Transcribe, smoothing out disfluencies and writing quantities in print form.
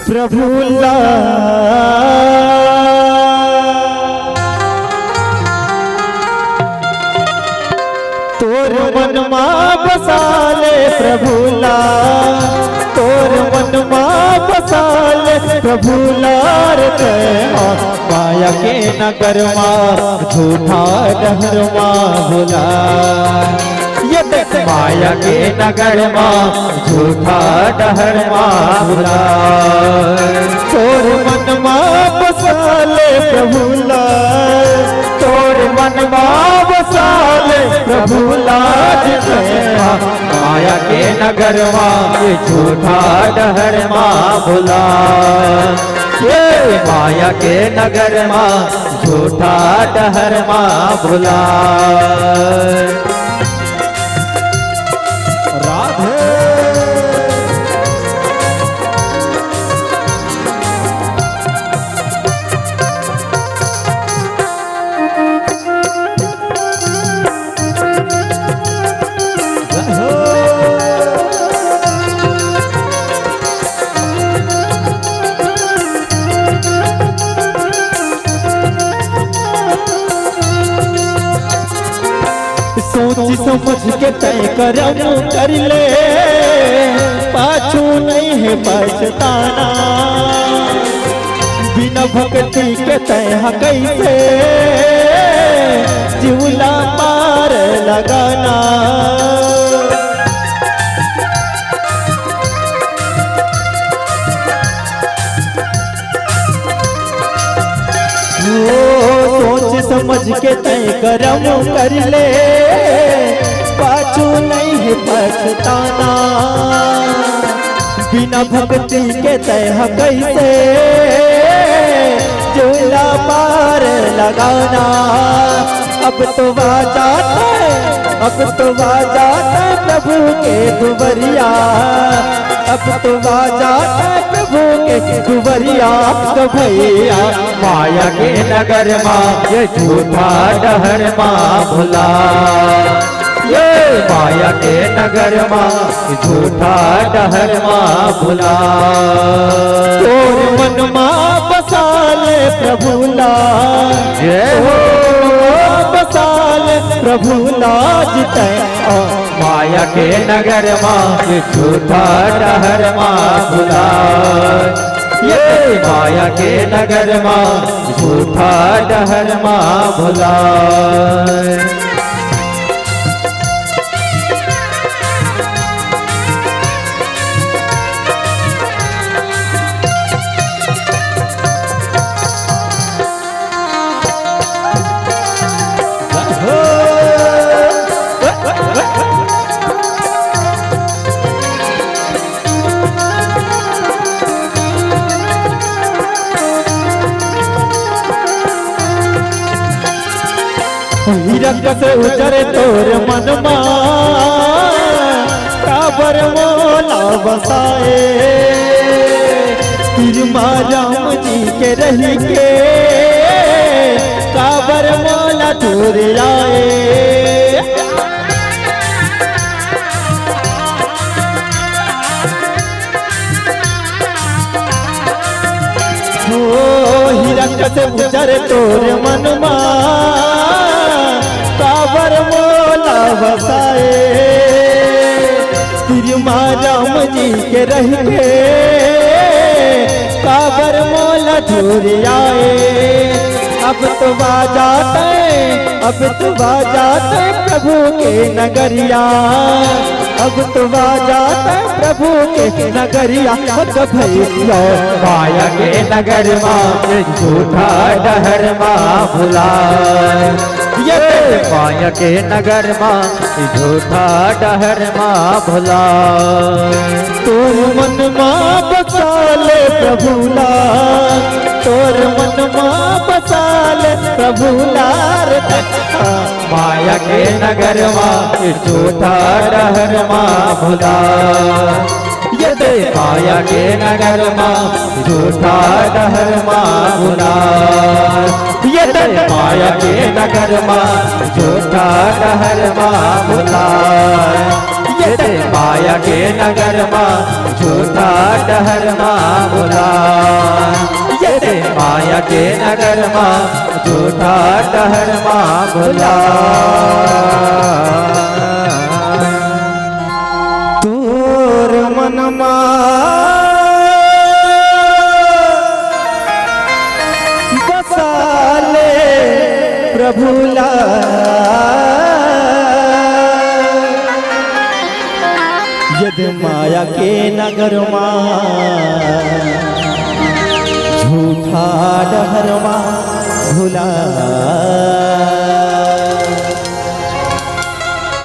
प्रभुला तोर मन मा बसाले प्रभुला तोर मन मा बसाले प्रभुला रे माया के नगर मा झूठा डहर मा भुला ये देख माया के नगर मा झूठा डहर मा भुला तोर मन मा बसाले प्रभुला तोर मन मा बसाले प्रभुला माया के नगर मा झूठा डहर मा भुला ये माया के नगर मा झूठा डहर मा भुला सोच समझ के तय करम कर ले पाछू नहीं है पछताना बिना भक्ति के तय कैसे जीवला पार लगाना सोच समझ के तय करम कर ले पाछू नहीं है पछताना बिना भक्ति के तय कैसे झूला पार लगाना अब तो बाजाता अब तो बाजाता प्रभु के दुबरिया अब तो बाजाता प्रभु के दुबरिया तो भैया माया के नगर मा ये झूठा डहर मा भुला ये माया के नगर मा झूठा डहर मा भुला तोर मन मा बसाले प्रभुला जय हो बसाले प्रभुला जिते माया के नगर मा झूठा डहर मा भुला ये माया के नगर मा झूठा डहर मा भुला हिरक से उजरे तोर मन मा काबर मोला बसाए तिरमा राम जी के रही के काबर मोला दूर आए हिरक से उजरे तोर मन मा काबर मोला बसाए तिरमा राम जी के रह के काबर मोला दूर आए अब तो बाजाते अब तो बाजाते प्रभु के नगरिया अब तो बाजाते प्रभु के नगरिया तो भैया माया के नगर मा झूठा डहर मा भुला ये माया के नगर मा झूठा डहर मा भुला तोर मन मा बसाले प्रभुला तोर मन मा बसाले प्रभु लार माया के नगर माँ झूठा डहर माँ भुला यदि माया के नगर माँ झूठा डहर माँ भुला यदि माया के नगर माँ झूठा डहर माँ भुला यदि माया के नगर माँ झूठा डहर माँ भुला यदि माया के नगर माँ झूठा डहर माँ भुला तोर मन बसा ले प्रभु यदि माया के नगर माँ झूठा डहर माँ भुला